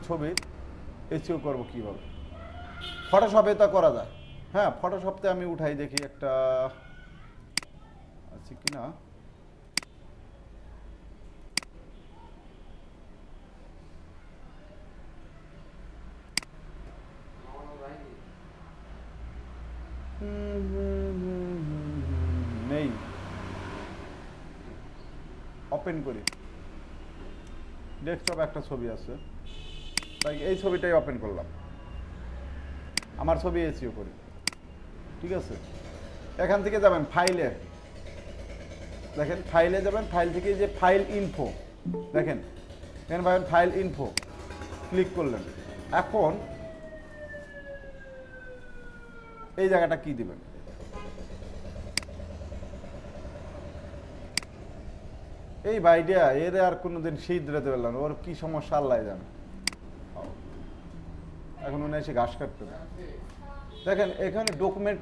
ছবির এসইও করব কিভাবে। ফটোশপে তা করা যায়, হ্যাঁ ফটোশপতে আমি উঠাই দেখি একটা আছে কি না। নেই, ওপেন করি, ডেস্কটপ একটা ছবি আছে, তাই এই ছবিটাই ওপেন করলাম, আমার ছবি এসইও করি, ঠিক আছে। এখান থেকে যাবেন ফাইলে, দেখেন ফাইলে যাবেন, ফাইল থেকে যে ফাইল ইনফো দেখেন এখানে পাবেন ফাইল ইনফো, ক্লিক করলেন। এখন এই জায়গাটা কি দিবেন, এই ভাইডিয়া এর আর কোনোদিন শীত রেতে পারলাম, ওর কি সমস্যা আল্লাহ জানে, এখন উনি এসে ঘাস কাটতে না। দেখেন এখানে ডকুমেন্ট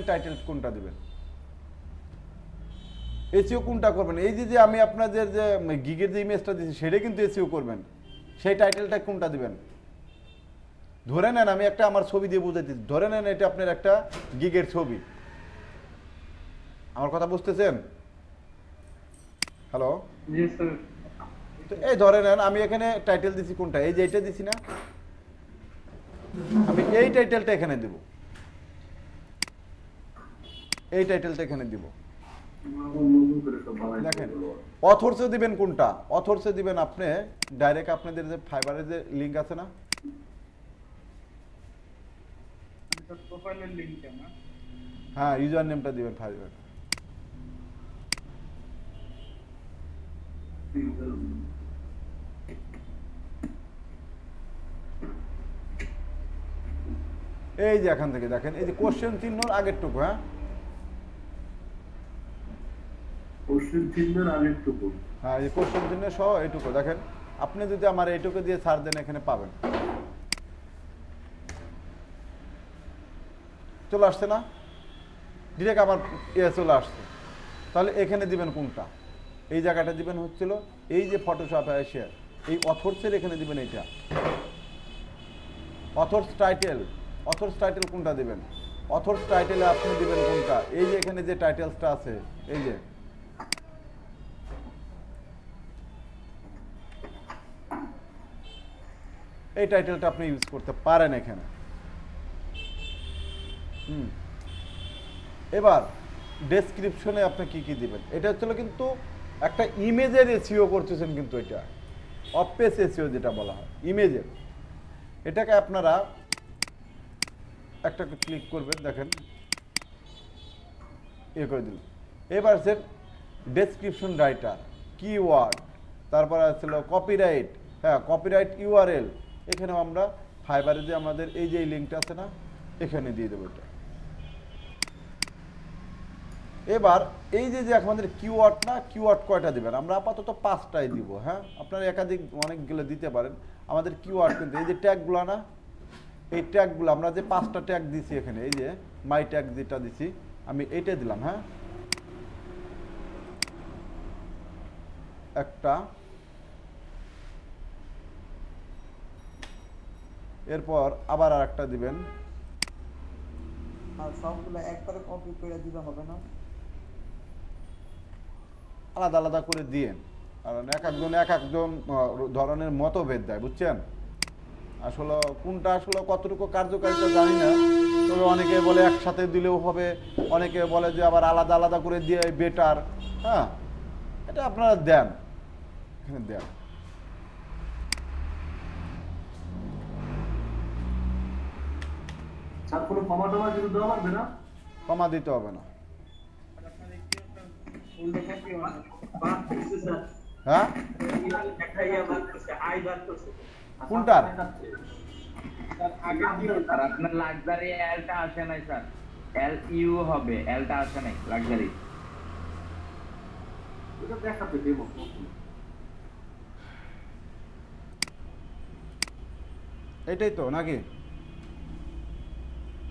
টাইটেল কোনটা দিবেন, এসইও কোনটা করবেন। এই যে আমি আপনাদের যে গিগের যে ইমেজটা দিচ্ছি সেটা কিন্তু এসইও করবেন, সেই টাইটেলটা কোনটা দিবেন। ধরে নেন আমি একটা আমার ছবি দিয়ে বুঝাই দিচ্ছি, ধরে নেন এটা আপনার একটা গিগের ছবি, আমার কথা বুঝতেছেন? হ্যালো, তো এই ধরে নেন আমি এখানে টাইটেল দিছি কোনটা, এই যে এইটা দিছি না, আমি এই টাইটেলটা এখানে দেব, এই টাইটেলটা এখানে দিব। দেখেন অথর্সে দিবেন কোনটা, অথর্সে দিবেন আপনি ডাইরেক্ট আপনাদের যে ফাইবারের যে লিংক আছে না, প্রোফাইলের লিংকটা না, হ্যাঁ ইউজার নেমটা দিবেন ফাইবার। এই যে এখান থেকে দেখেন এই যে কোশ্চেন চিহ্নর আগের টুকু, হ্যাঁ হ্যাঁ এই কোশ্চেন চিহ্ন সহ এইটুকু দেখেন, আপনি যদি আমার এইটুকু দিয়ে ছাড় দেন এখানে পাবেন, চলে আসছে না, ডিরেক্ট আমার চলে আসছে। তাহলে এখানে দিবেন কোনটা, এই জায়গাটা দিবেন হচ্ছিল এই যে ফটোশপে এসে এই অথর্সের এখানে দিবেন এইটা অথর্স টাইটেল কোনটা দিবেন, অথর্স টাইটেলে আপনি দিবেন কোনটা, এই যে এখানে যে টাইটেলসটা আছে এই যে এই টাইটেলটা আপনি ইউজ করতে পারেন এখানে। এবার ডেসক্রিপশনে আপনি কি দিবেন, এটা হচ্ছিল কিন্তু একটা ইমেজের এসইও করতেছেন, কিন্তু এটা অফ পেজ এসইও যেটা বলা হয় ইমেজের, এটাকে আপনারা একটা ক্লিক করবেন, দেখেন করে দিল। এবার স্যার ডেসক্রিপশন রাইটার, কিওয়ার্ড, তারপর ছিল কপিরাইট, হ্যাঁ কপিরাইট ইউআরএল, এখানেও আমরা ফাইবারে যে আমাদের এই যে লিঙ্কটা আছে না এখানে দিয়ে দেবো এটা। এবার এই যে আমাদের কিওয়ার্ড না, কিওয়ার্ড কয়টা দিবেন, আমরা আপাতত 5টাই দিব, হ্যাঁ আপনারা একাধিক অনেকগুলো দিতে পারেন। আমাদের কিওয়ার্ড কিন্তু এই যে ট্যাগগুলো না, এই ট্যাগগুলো আমরা যে 5টা ট্যাগ দিছি এখানে, এই যে মাই ট্যাগ যেটা দিছি আমি এইটা দিলাম, হ্যাঁ একটা, এরপর আবার আর একটা দিবেন, আর সবগুলো একবারে কপি করে দিলে হবে না, আলাদা আলাদা করে দিয়েন, কারণ এক একজন ধরনের মতভেদ দেয়, বুঝছেন। আসলে কোনটা আসলে কতটুকু কার্যকারিতা জানি না, তবে অনেকে বলে একসাথে দিলেও হবে, অনেকে বলে যে আবার আলাদা আলাদা করে দিয়ে বেটার, হ্যাঁ এটা আপনারা দেন, এখানে দেন। কোনো কমা টমা কিছু দেওয়া লাগবে না, কমা দিতে হবে না, উল্টো কপি মানে হ্যাঁ কোনটার তার আগে কি হলো আর আপনার লাক্সারি এলটা আসে নাই স্যার, এল ইউ হবে, এলটা আসে নাই লাক্সারি। এটা দেখাতে দেবো এটাই তো নাকি?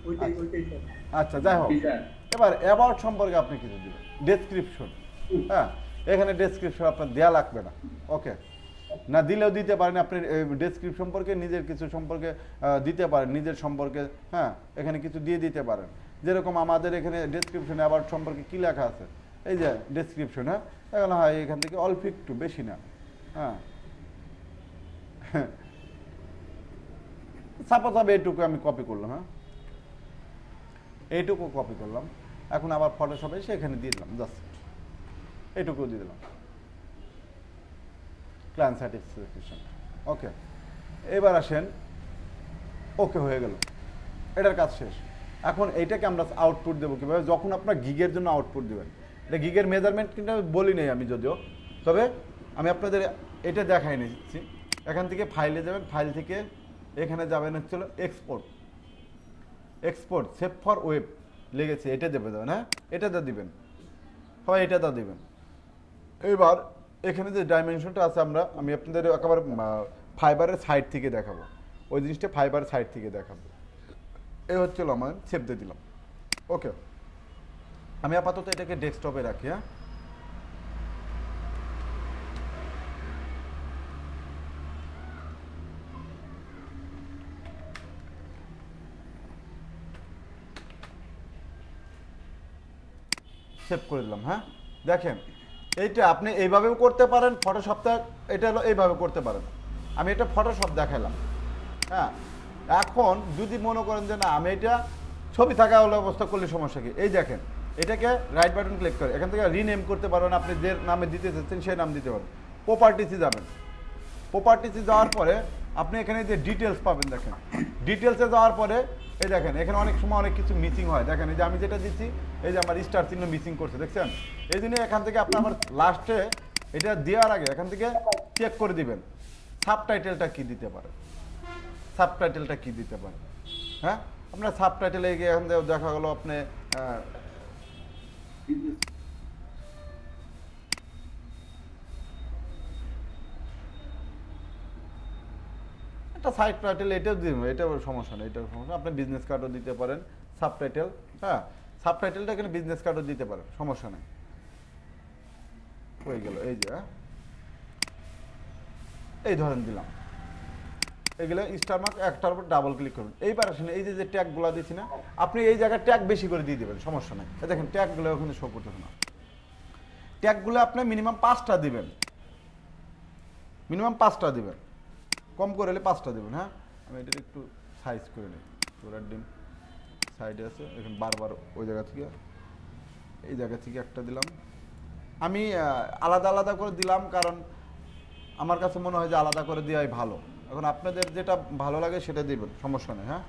ওইটাই স্যার। আচ্ছা যাই হোক, জি স্যার। এবার অ্যাবাউট সম্পর্কে আপনি কিছু দিবেন, ডেসক্রিপশন। হ্যাঁ, এখানে ডেসক্রিপশন আপনার দেয়া লাগবে না, ওকে? না দিলেও দিতে পারেন, আপনি ডেসক্রিপশন সম্পর্কে নিজের কিছু সম্পর্কে দিতে পারেন, নিজের সম্পর্কে। হ্যাঁ, এখানে কিছু দিয়ে দিতে পারেন, যেরকম আমাদের এখানে ডেসক্রিপশন অ্যাবাউট সম্পর্কে কী লেখা আছে, এই যে ডেসক্রিপশন। হ্যাঁ, এখন হয় এখান থেকে অল্প একটু, বেশি না। হ্যাঁ, সাপোজ আমি এইটুকু আমি কপি করলাম। হ্যাঁ, এইটুকু কপি করলাম, এখন আবার ফটোশপে সেখানে দিয়ে দিলাম, জাস্ট এইটুকু দিয়ে দিলাম, ক্লায়েন্ট স্যাটিসফ্যাকশন। ওকে, এবার আসেন, ওকে হয়ে গেল, এটার কাজ শেষ। এখন এইটাকে আমরা আউটপুট দেবো কীভাবে? যখন আপনার গিগের জন্য আউটপুট দেবেন, এটা গিগের মেজারমেন্ট কিন্তু বলি নেই আমি যদিও, তবে আমি আপনাদের এটা দেখাই নিচ্ছি। এখান থেকে ফাইলে যাবেন, ফাইল থেকে এখানে যাবেন হচ্ছিল export, export save for web লেগেছে, এটা দেবে দেবেন। হ্যাঁ, এটাতে দিবেন, হয় এটাতে দিবেন। এবার এখানে যে ডাইমেনশনটা আছে আমি আপনাদের একেবারে ফাইবারের সাইড থেকে দেখাবো, ওই জিনিসটা ফাইবারের সাইড থেকে দেখাবো। এই হচ্ছিল আমার সেভ দিয়ে দিলাম। ওকে, আমি আপাতত এটাকে ডেস্কটপে রাখি। হ্যাঁ, সেভ করে দিলাম। হ্যাঁ, দেখেন এইটা আপনি এইভাবেও করতে পারেন, ফটোশপটা এটা হলো এইভাবে করতে পারেন। আমি এটা ফটোশপ দেখালাম। হ্যাঁ, এখন যদি মনে করেন যে না আমি এটা ছবি থাকা হলে অবস্থা করলে সমস্যা কি, এই দেখেন এটাকে রাইট বাটন ক্লিক করে এখান থেকে রিনেম করতে পারবেন, আপনি যে নামে দিতে চাচ্ছেন সেই নাম দিতে পারবেন। প্রপার্টিসে যাবেন, প্রপার্টিসে যাওয়ার পরে আপনি এখানে যে ডিটেলস পাবেন, দেখেন ডিটেলসে যাওয়ার পরে এই দেখেন এখানে অনেক সময় অনেক কিছু মিসিং হয়। দেখেন এই যে আমি যেটা দিচ্ছি, এই যে আমার স্টার চিহ্ন মিসিং করছে, দেখছেন? এই জন্য এখান থেকে আপনি আমার লাস্টে এটা দেওয়ার আগে এখান থেকে চেক করে দিবেন সাবটাইটেলটা কি দিতে পারে, সাবটাইটেলটা কি দিতে পারে। হ্যাঁ, আপনার সাবটাইটেলে গিয়ে এখান থেকে দেখা গেলো আপনি একটা সাইড টাইটেল এটাও দিবেন, এটাও সমস্যা নেই, এটাও সমস্যা। আপনি বিজনেস কার্ডও দিতে পারেন, সাবটাইটেল। হ্যাঁ, সাবটাইটেলটা এখানে বিজনেস কার্ডও দিতে পারেন, সমস্যা নেই। হয়ে গেল, এই যে এই ধরেন দিলাম, এগুলো স্টার মার্ক, একটার উপর ডাবল ক্লিক করুন। এইবার আসেন এই যে ট্যাগগুলো দিচ্ছি না, আপনি এই জায়গায় ট্যাগ বেশি করে দিয়ে দেবেন, সমস্যা নেই। দেখেন ট্যাগগুলো ওখানে শো করতেছে না, ট্যাগগুলো আপনি মিনিমাম 5টা দিবেন, মিনিমাম 5টা দিবেন, কম করে হলে 5টা দেবেন। হ্যাঁ, আমি এটা একটু সাইজ করে নিই, তোরার ডিম সাইডে আছে, এখানে বারবার ওই জায়গা থেকে এই জায়গা থেকে একটা দিলাম। আমি আলাদা আলাদা করে দিলাম, কারণ আমার কাছে মনে হয় যে আলাদা করে দেওয়াই ভালো। এখন আপনাদের যেটা ভালো লাগে সেটা দিবেন, সমস্যা নেই। হ্যাঁ,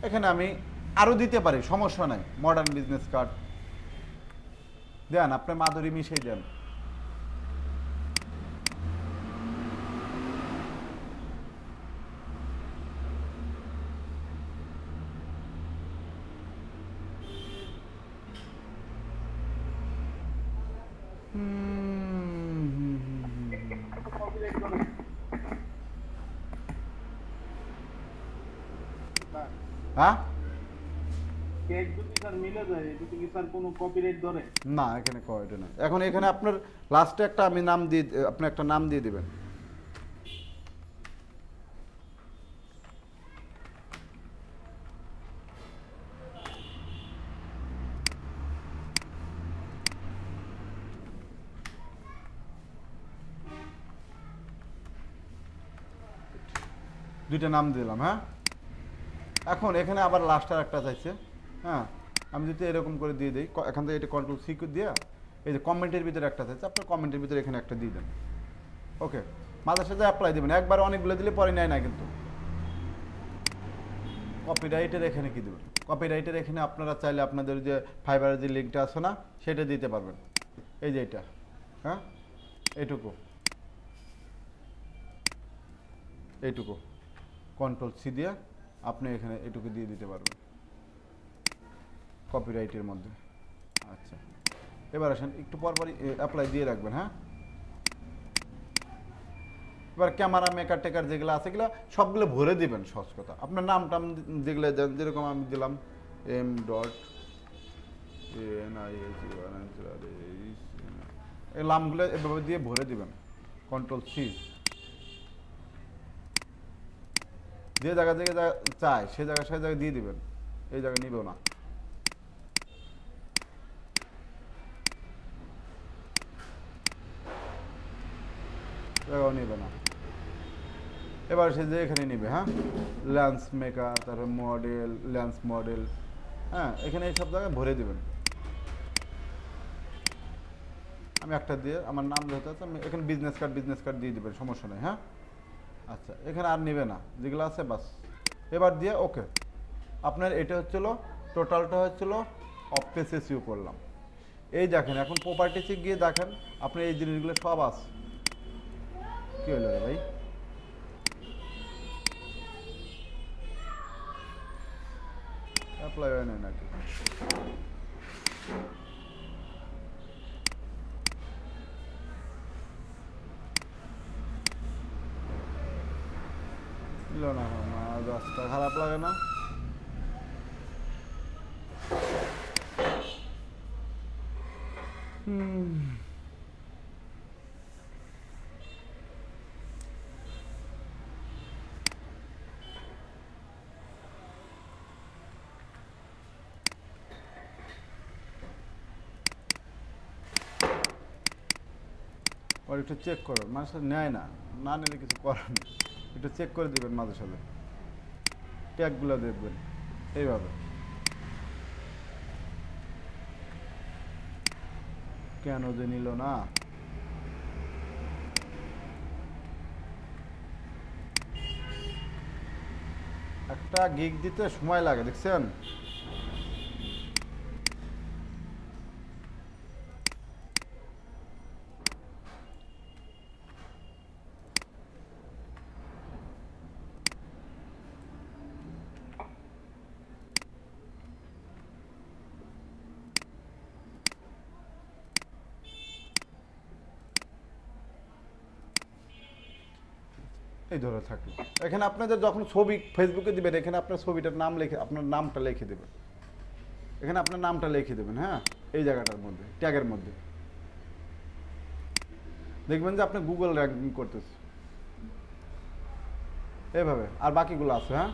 এখানে আমি আরও দিতে পারি, সমস্যা নাই। মডার্ন বিজনেস কার্ড দেন, আপনি মাধুরী মিশিয়ে দেন। হ্যাঁ, কেক যদি স্যার মিলে যায়, এটা কি স্যার কোনো কপিরাইট ধরে? না এখানে এটা না। এখন এখানে আপনার লাস্টে একটা আমি নাম দিয়ে, আপনি একটা নাম দিয়ে দিবেন। দুইটা নাম দিলাম। হ্যাঁ, এখন এখানে আবার লাস্টের একটা চাইছে। হ্যাঁ, আমি যদি এরকম করে দিয়ে দিই, এখান থেকে এটা কন্ট্রোল সি দিয়ে এই যে কমেন্টের ভিতরে একটা আছে, আপনার কমেন্টের ভিতরে এখানে একটা দিয়ে দেন। ওকে, মাঝে সাথে অ্যাপ্লাই দেবেন, একবার অনেকগুলো দিলে পরে নেয় না কিন্তু। কপিরাইটের এখানে কি দেবেন, কপিরাইটের এখানে আপনারা চাইলে আপনাদের যে ফাইবারের যে লিঙ্কটা আছে না সেটা দিতে পারবেন। এই যে এটা, হ্যাঁ এইটুকু এইটুকু কন্ট্রোল সি দিয়ে আপনি এখানে এইটুকু দিয়ে দিতে পারবেন কপিরাইটের মধ্যে। আচ্ছা, এবার আসেন একটু পরপরই অ্যাপ্লাই দিয়ে রাখবেন। হ্যাঁ, এবার ক্যামেরা মেকার টেকার যেগুলো আছে এগুলো সবগুলো ভরে দিবেন। সহজ কথা, আপনার নাম টাম যেগুলো যেরকম আমি দিলাম m.NIS এই নামগুলো এভাবে দিয়ে ভরে দিবেন। কন্ট্রোল সি, যে জায়গা থেকে চায় সে জায়গায় দিয়ে দিবেন, এই জায়গায় নিবেও না। জায়গাও নিবে না। এবার সে যে এখানে নিবে, হ্যাঁ ল্যান্স মেকার, তারপর মডেল, ল্যান্স মডেল, হ্যাঁ এখানে এই সব জায়গায় ভরে দিবেন। আমি একটা দিয়ে আমার নাম যেহেতু আছে আমি এখানে বিজনেস কার্ড দিয়ে দিবেন, সমস্যা নেই। হ্যাঁ, আচ্ছা এখানে আর নেবে না যেগুলো আছে বাস, এবার দিয়ে ওকে। আপনার এটা হচ্ছিল টোটালটা হচ্ছিল অফ পেজ এসইও করলাম। এই দেখেন এখন প্রপার্টিসে গিয়ে দেখেন আপনার এই জিনিসগুলো সব আছে। কি হলো রে ভাই, অ্যাপ্লাই হয় না নাকি? না রাস্তা খারাপ লাগে না? আর একটু চেক করো, মানুষ নেয় না, না নিলে কিছু করার নেই, একটু চেক করে দিবেন মাঝে সাথে, ট্যাগগুলো দেখবেন এইভাবে। কেন যে নিল না? একটা গিগ দিতে সময় লাগে, দেখছেন? এই ধরে থাকলো। এখানে আপনাদের যখন ছবি ফেসবুকে দিবেন এখানে আপনার ছবিটার নাম লিখে আপনার নামটা লিখে দেবেন, এখানে আপনার নামটা লিখে দেবেন। হ্যাঁ, এই জায়গাটার মধ্যে ট্যাগের মধ্যে দেখবেন যে আপনি গুগল র্যাঙ্কিং করতেছে এইভাবে। আর বাকিগুলো আছে। হ্যাঁ,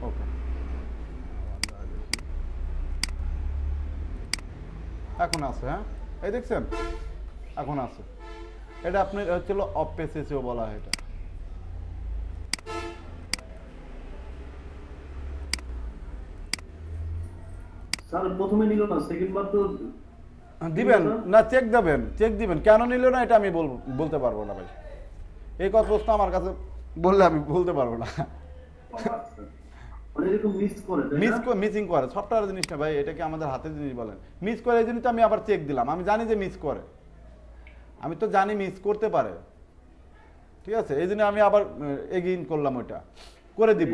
ওকে, এখন আছে। হ্যাঁ, এই দেখছেন এখন আছে। এটা আপনার হচ্ছিল অফ পেজ এসইও বলা হয়। এটা স্যার প্রথমে নিল না, সেকেন্ড বার তো দিবেন না, চেক দিবেন। কেন নিল না এটা আমি বলতে পারবো না ভাই, এই কথা প্রশ্ন আমার কাছে বললে আমি বলতে পারবো না। মিসিং করে সফটওয়্যার জিনিস না ভাই, এটাকে আমাদের হাতের জিনিস বলেন। মিস করে এই জন্য তো আমি আবার চেক দিলাম, আমি জানি যে মিস করে, আমি তো জানি মিস করতে পারে, ঠিক আছে? এই জন্য আমি আবার এগিন করলাম, ওইটা করে দিব।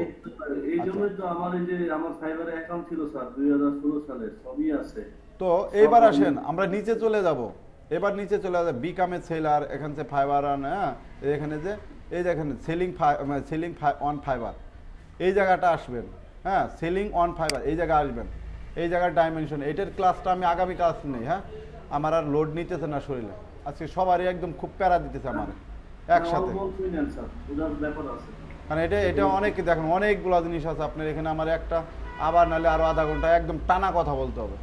এই জন্য তো আমার এই যে আমার ফাইবারে অ্যাকাউন্ট ছিল স্যার 2016 সালে, সবই আছে। তো এইবার আসেন আমরা নিচে চলে যাব, এবার নিচে চলে যাবে বিকামে সেলার, এখান থেকে ফাইবার আন। হ্যাঁ, এখানে যে এই দেখেন সেলিং অন ফাইবার, এই জায়গাটা আসবেন। হ্যাঁ, সেলিং অন ফাইবার এই জায়গায় আসবেন, এই জায়গার ডাইমেনশন। এটার ক্লাসটা আমি আগামী ক্লাস নেই। হ্যাঁ, আমার আর লোড নিতেছে না শরীরে, আজকে সবারই একদম খুব প্যারা দিতেছে আমার একসাথে, কারণ এটা অনেক দেখেন অনেকগুলো জিনিস আছে আপনার এখানে। আমার একটা আবার নাহলে আরো আধা ঘন্টা একদম টানা কথা বলতে হবে,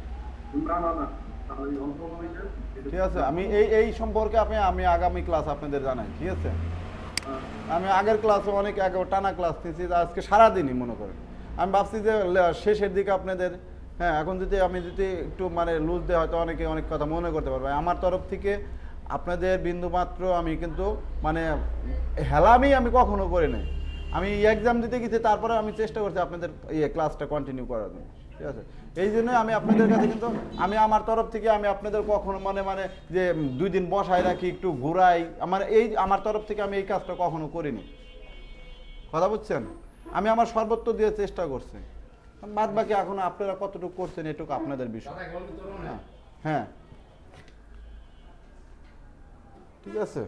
ঠিক আছে? আমি এই সম্পর্কে আমি আগামী ক্লাস আপনাদের জানাই, ঠিক আছে? আমি আগের ক্লাসে অনেক টানা ক্লাস নিয়েছি, আজকে সারাদিনই মনে করেন। আমি ভাবছি যে শেষের দিকে আপনাদের হ্যাঁ, এখন যদি আমি যদি একটু মানে লুজ দেয় হয়তো অনেকে অনেক কথা মনে করতে পারবে। আমার তরফ থেকে আপনাদের বিন্দুমাত্র আমি কিন্তু মানে হেলামি আমি কখনো করি নাই। আমি এক্সাম দিতে গেছি, তারপরে আমি চেষ্টা করছি আপনাদের ক্লাসটা কন্টিনিউ করার জন্য, ঠিক আছে? এই জন্যই আমি আপনাদের কাছে কিন্তু আমি আমার তরফ থেকে আমি আপনাদের কখনো মানে যে 2 দিন বসায় রাখি, একটু ঘুরাই, আমার তরফ থেকে আমি এই কাজটা কখনো করিনি। কথা বুঝছেন? আমি আমার সর্বোচ্চ দিয়ে চেষ্টা করছি। বাদ বাকি এখন আপনারা কতটুকু করছেন এটুকু আপনাদের বিষয়। দাদা, গল্প তোর মনে? হ্যাঁ, ঠিক আছে।